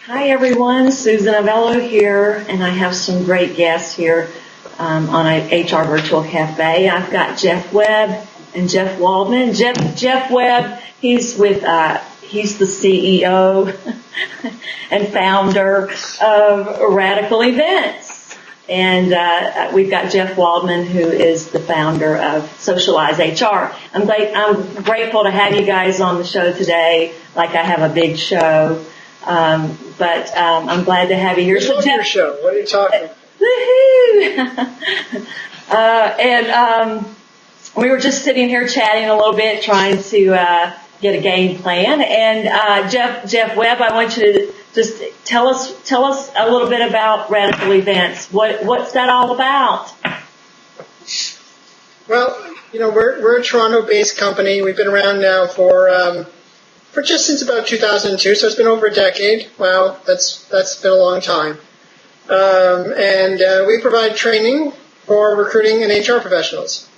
Hi everyone, Susan Avello here, and I have some great guests here on a HR Virtual Cafe. I've got Jeff Webb and Jeff Waldman. Jeff Webb, he's the CEO and founder of Radical Events. And we've got Jeff Waldman, who is the founder of Socialize HR. I'm grateful to have you guys on the show today, like I have a big show. But I'm glad to have you here. So your show. What are you talking about? Woohoo! And we were just sitting here chatting a little bit, trying to get a game plan. And Jeff Webb, I want you to just tell us a little bit about Radical Events. What's that all about? Well, we're a Toronto-based company. We've been around now for just since about 2002, so it's been over a decade. Wow, that's been a long time. And we provide training for recruiting and HR professionals.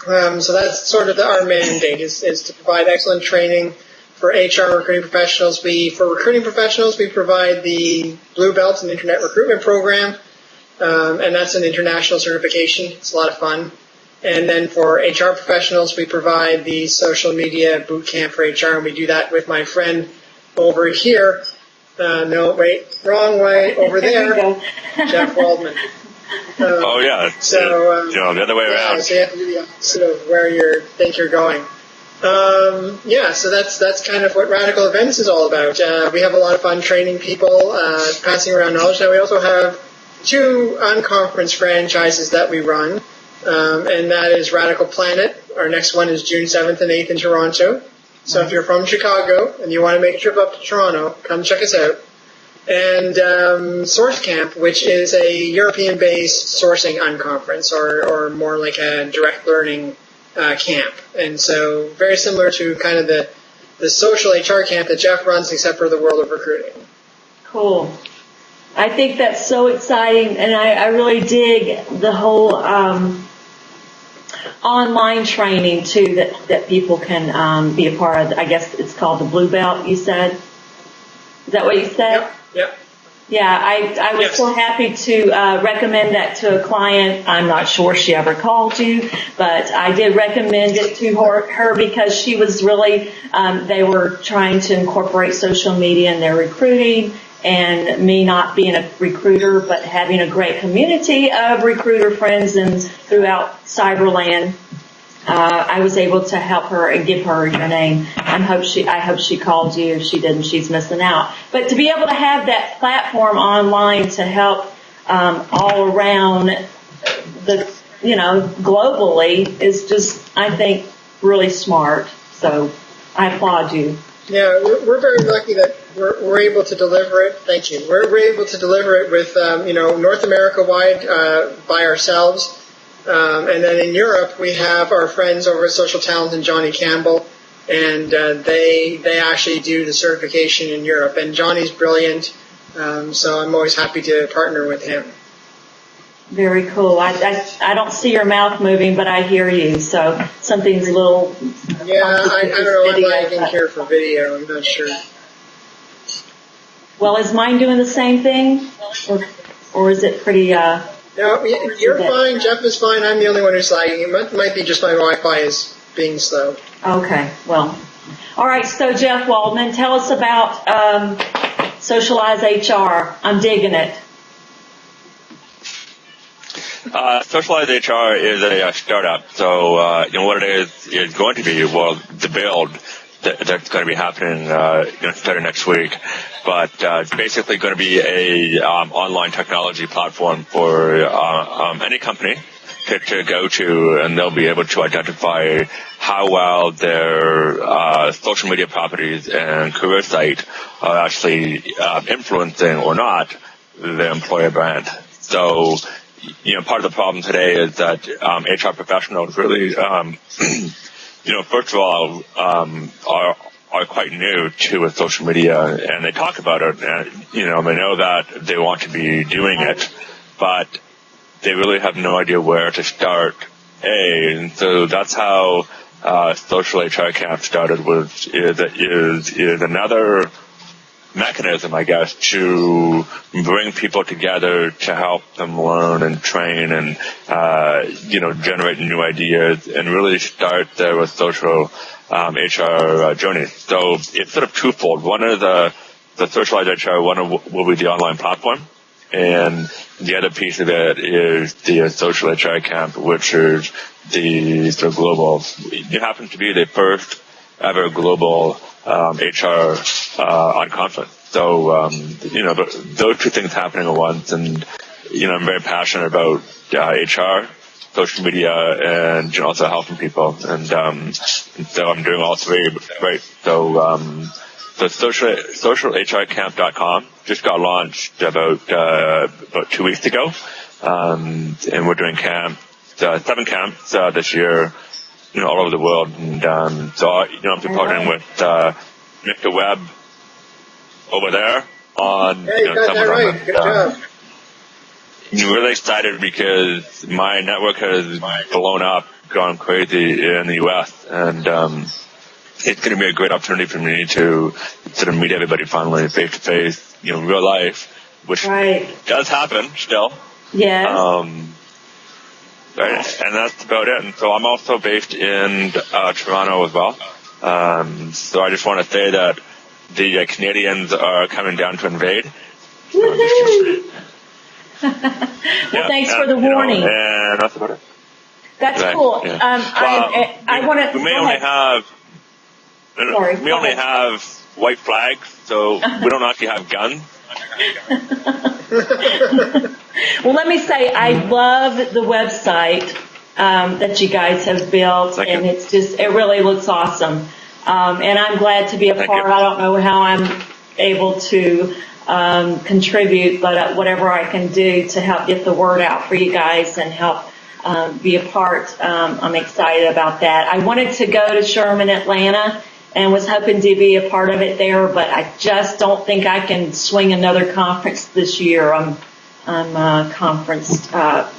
So that's sort of our mandate is to provide excellent training for HR recruiting professionals. For recruiting professionals, we provide the Blue Belt and Internet Recruitment Program, and that's an international certification. It's a lot of fun. And then for HR professionals, we provide the social media boot camp for HR, and we do that with my friend over here. No, wait, wrong way, over there, Jeff Waldman. Oh, yeah. So, the other way around. So you have to do the opposite of where you think you're going. So that's kind of what Radical Events is all about. We have a lot of fun training people, passing around knowledge. Now we also have 2 unconference franchises that we run. And that is Radical Planet. Our next one is June 7th and 8th in Toronto. So if you're from Chicago and you want to make a trip up to Toronto, come check us out. And Source Camp, which is a European-based sourcing unconference, or more like a direct learning camp. And so very similar to kind of the social HR camp that Jeff runs, except for the world of recruiting. Cool. I think that's so exciting, and I really dig the whole online training too that people can be a part of. I guess it's called the Blue Belt, you said? Is that what you said? Yep. Yeah, I was so happy to recommend that to a client. I'm not sure she ever called you, but I did recommend it to her because she was really, they were trying to incorporate social media in their recruiting. And me not being a recruiter, but having a great community of recruiter friends and throughout Cyberland, I was able to help her and give her your name. I hope she called you. If she didn't, she's missing out. But to be able to have that platform online to help all around globally is just, I think, really smart. So I applaud you. Yeah, we're very lucky that we're able to deliver it. Thank you. We're able to deliver it with, North America wide by ourselves. And then in Europe, we have our friends over at Social Talent and Johnny Campbell, and they actually do the certification in Europe. And Johnny's brilliant, so I'm always happy to partner with him. Very cool. I don't see your mouth moving, but I hear you. So something's a little. Yeah, I don't know. I'm lagging here for video. I'm not sure. Well, is mine doing the same thing, or is it pretty? No, you're fine. Jeff is fine. I'm the only one who's lagging. It might be just my Wi-Fi is being slow. Okay. Well, all right. So Jeff Waldman, tell us about Socialize HR. I'm digging it. Socialize HR is a startup. So, what it is going to be, the build that's going to be happening, starting next week. But, it's basically going to be a, online technology platform for, any company to go to, and they'll be able to identify how well their, social media properties and career site are actually, influencing or not the employer brand. So, part of the problem today is that HR professionals really, first of all, are quite new to social media, and they talk about it, and they know that they want to be doing it, but they really have no idea where to start. And so that's how social HR Camp started. Is another mechanism, I guess, to bring people together to help them learn and train and, generate new ideas and really start their social HR journey. So it's sort of twofold. One is the socialized HR, one will be the online platform, and the other piece of it is the social HR camp, which is the global. It happens to be the first ever global HR on conference. So, those two things happening at once, and, I'm very passionate about HR, social media, and also helping people. And so I'm doing all three, right? So, socialhrcamp.com just got launched about 2 weeks ago. And we're doing 7 camps this year, all over the world. And so, I'm partnering with Mr. Webb over there on you got some that of them. right. Good job. I'm really excited because my network has blown up, gone crazy in the U.S. And it's going to be a great opportunity for me to sort of meet everybody finally face to face, real life, which does happen still. Yes. And that's about it. And so I'm also based in Toronto as well. So I just want to say that the Canadians are coming down to invade. Woohoo! Well, thanks for the warning. And that's about it. That's cool. Yeah. I want to. We may only have. Sorry. We only have white flags, so we don't actually have guns. Well, let me say I love the website that you guys have built, and it really looks awesome. And I'm glad to be a part. I don't know how I'm able to contribute, but whatever I can do to help get the word out for you guys and help be a part, I'm excited about that. I wanted to go to Sherman, Atlanta, and was hoping to be a part of it there, but I just don't think I can swing another conference this year. I'm conference got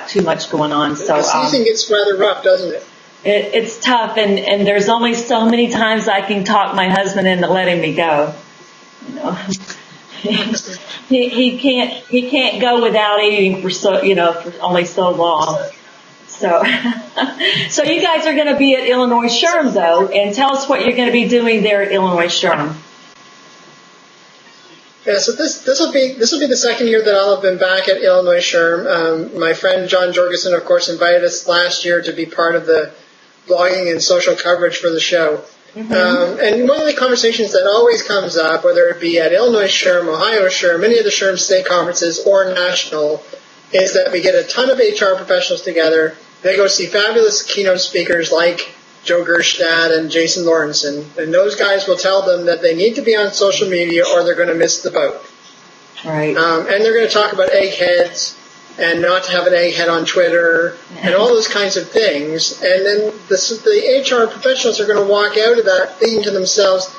too much going on. So the season gets rather rough, doesn't it? It's tough, and there's only so many times I can talk my husband into letting me go. He can't go without eating for only so long. So you guys are going to be at Illinois SHRM though, and tell us what you're going to be doing there at Illinois SHRM. Yeah, so this will be the second year that I'll have been back at Illinois SHRM. My friend John Jorgensen, of course, invited us last year to be part of the blogging and social coverage for the show. Mm-hmm. And one of the conversations that always comes up, whether it be at Illinois SHRM, Ohio SHRM, any of the SHRM state conferences or national, is that we get a ton of HR professionals together. They go see fabulous keynote speakers like Joe Gerstadt and Jason Lawrenson, and those guys will tell them that they need to be on social media or they're going to miss the boat. Right. And they're going to talk about eggheads and not to have an egghead on Twitter and all those kinds of things. And then the HR professionals are going to walk out of that thinking to themselves,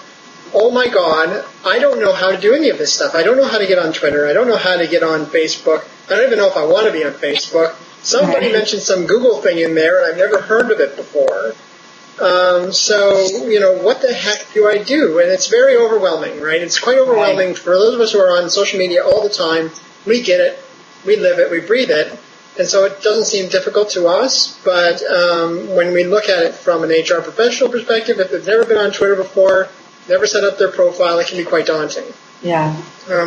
oh my God, I don't know how to do any of this stuff. I don't know how to get on Twitter. I don't know how to get on Facebook. I don't even know if I want to be on Facebook. Somebody mentioned some Google thing in there, and I've never heard of it before. What the heck do I do? And it's very overwhelming, right? It's quite overwhelming for those of us who are on social media all the time. We get it. We live it. We breathe it. And so it doesn't seem difficult to us. But when we look at it from an HR professional perspective, if they've never been on Twitter before, never set up their profile, it can be quite daunting. Yeah.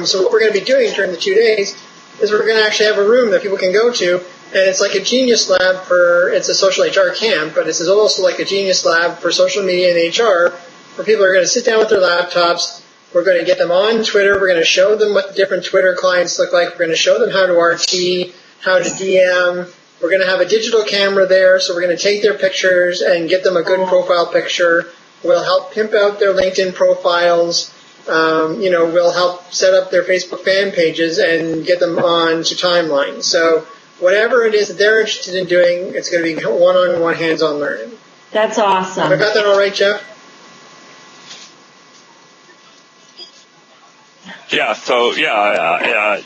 So what we're going to be doing during the 2 days is we're going to actually have a room that people can go to. And it's like a genius lab it's a social HR camp, but it's also like a genius lab for social media and HR, where people are going to sit down with their laptops. We're going to get them on Twitter. We're going to show them what the different Twitter clients look like. We're going to show them how to RT, how to DM. We're going to have a digital camera there, so we're going to take their pictures and get them a good profile picture. We'll help pimp out their LinkedIn profiles. We'll help set up their Facebook fan pages and get them on to timelines. So whatever it is that they're interested in doing, it's going to be one-on-one hands-on learning. That's awesome. Have I got that all right, Jeff? Yeah. So I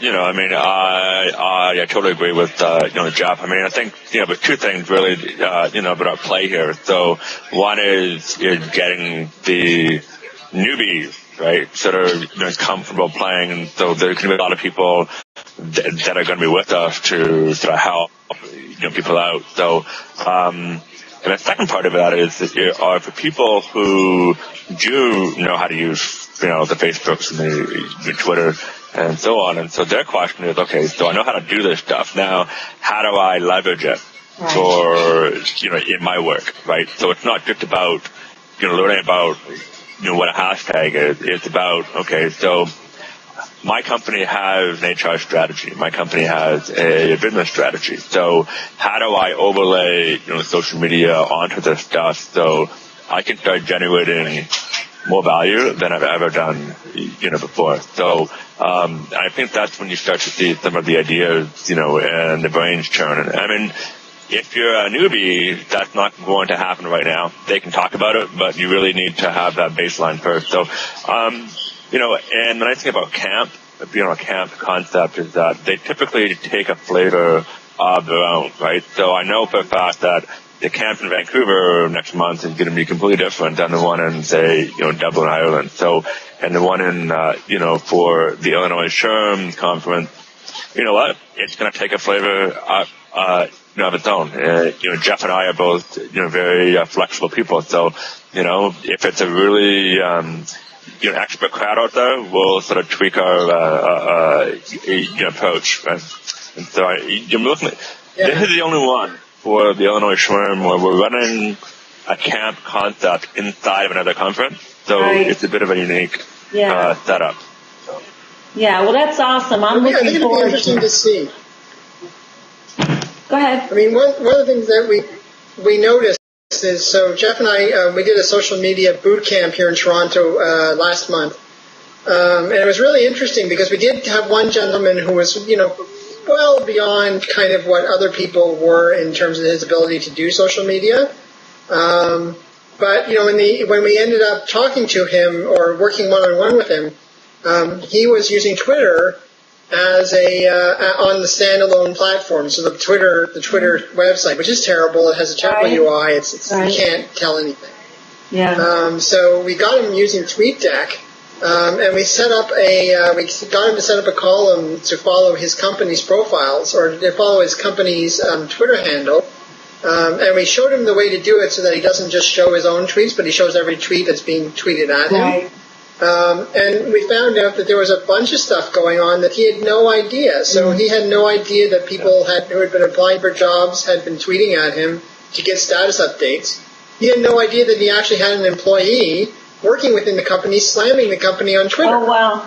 totally agree with Jeff. I mean, I think there's two things really that are at play here. So one is getting the newbies right, sort of comfortable playing. And so there's going to be a lot of people that are going to be with us to sort of help people out. So, and the second part of that is that are for people who do know how to use the Facebooks and the Twitter and so on. And so their question is, okay, so I know how to do this stuff. Now, how do I leverage it for, in my work, right? So it's not just about, learning about, what a hashtag is. It's about, okay, so my company has an HR strategy. My company has a business strategy. So how do I overlay, social media onto this stuff so I can start generating more value than I've ever done, before. So, I think that's when you start to see some of the ideas, and the brains churn. And I mean, if you're a newbie, that's not going to happen right now. They can talk about it, but you really need to have that baseline first. So, and the nice thing about camp, a camp concept is that they typically take a flavor of their own, right? So I know for a fact that the camp in Vancouver next month is going to be completely different than the one in, say, Dublin, Ireland. So, and the one in, for the Illinois SHRM conference, you know what? It's going to take a flavor of its own. Jeff and I are both, very flexible people. So, if it's a really, expert crowd out there, we'll sort of tweak our, approach. Right? And so I'm looking at, this is the only one for the Illinois SHRM where we're running a camp concept inside of another conference. So it's a bit of a unique setup. So. Yeah, well, that's awesome. I'm looking I think it'll be interesting to see. Go ahead. I mean, one of the things that we noticed is, so Jeff and I, we did a social media boot camp here in Toronto last month. And it was really interesting because we did have one gentleman who was, well beyond kind of what other people were in terms of his ability to do social media. But, when we ended up talking to him or working one-on-one with him, he was using Twitter as on the standalone platform. So the Twitter website, which is terrible. It has a terrible UI. You can't tell anything. Yeah. So we got him using TweetDeck. And we got him to set up a column to follow his company's profiles or to follow his company's Twitter handle. And we showed him the way to do it so that he doesn't just show his own tweets, but he shows every tweet that's being tweeted at him. Right. And we found out that there was a bunch of stuff going on that he had no idea. So he had no idea that people who had been applying for jobs had been tweeting at him to get status updates. He had no idea that he actually had an employee working within the company, slamming the company on Twitter. Oh, wow.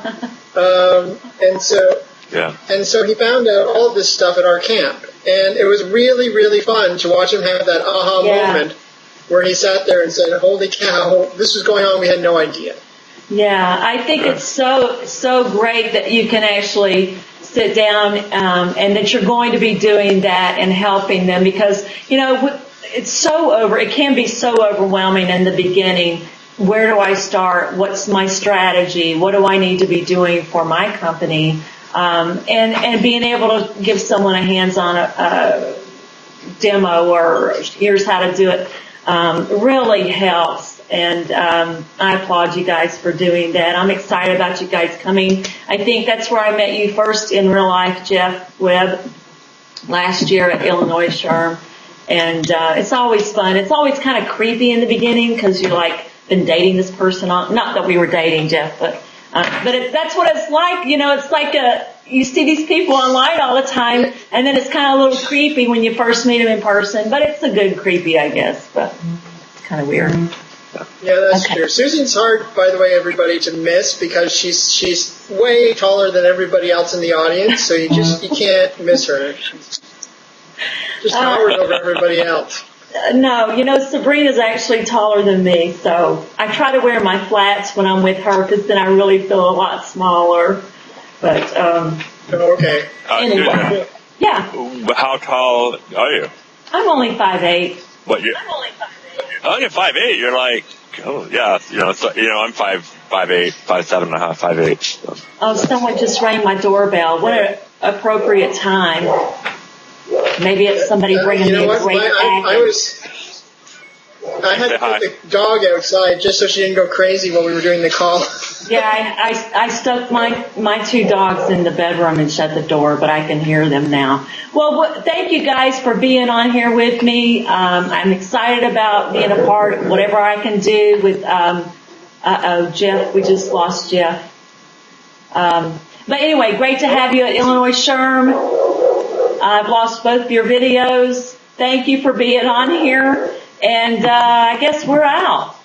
And so he found out all of this stuff at our camp. And it was really, really fun to watch him have that aha moment where he sat there and said, holy cow, this was going on, we had no idea. Yeah, I think it's so great that you can actually sit down and that you're going to be doing that and helping them because, it can be so overwhelming in the beginning. Where do I start? What's my strategy? What do I need to be doing for my company? And being able to give someone a hands-on demo or here's how to do it really helps. And I applaud you guys for doing that. I'm excited about you guys coming. I think that's where I met you first in real life, Jeff Webb, last year at Illinois SHRM. And it's always fun. It's always kind of creepy in the beginning because you're like, been dating this person on, not that we were dating, Jeff, but that's what it's like. It's like you see these people online all the time, and then it's kind of a little creepy when you first meet them in person, but it's a good creepy, I guess, but it's kind of weird. Yeah, that's true. Susan's hard, by the way, everybody, to miss because she's way taller than everybody else in the audience, so you can't miss her. She's just towers over everybody else. No, Sabrina's actually taller than me, so I try to wear my flats when I'm with her because then I really feel a lot smaller. But okay. Anyway, yeah. How tall are you? I'm only 5'8". What? I'm only 5'8". Oh, you're 5'8". You're like, oh yeah, I'm 5'8", 5'7" and a half, 5'8". So. Oh, someone just rang my doorbell. What an appropriate time. Maybe it's somebody bringing me a great package. I had to put the dog outside just so she didn't go crazy while we were doing the call. Yeah, I stuck my two dogs in the bedroom and shut the door, but I can hear them now. Well, thank you guys for being on here with me. I'm excited about being a part of whatever I can do with, Jeff, we just lost Jeff. But anyway, great to have you at Illinois SHRM. I've lost both your videos. Thank you for being on here. And, I guess we're out.